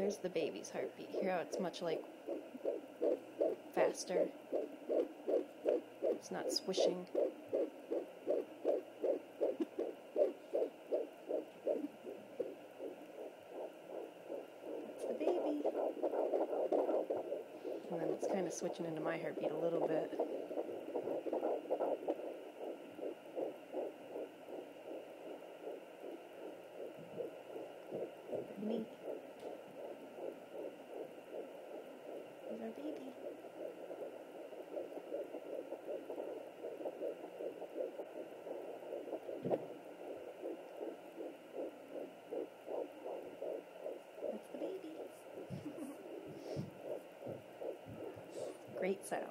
There's the baby's heartbeat. Hear how it's much like faster. It's not swishing. That's the baby. And then it's kind of switching into my heartbeat a little bit. Neat. There's our baby. That's the baby. Great sound.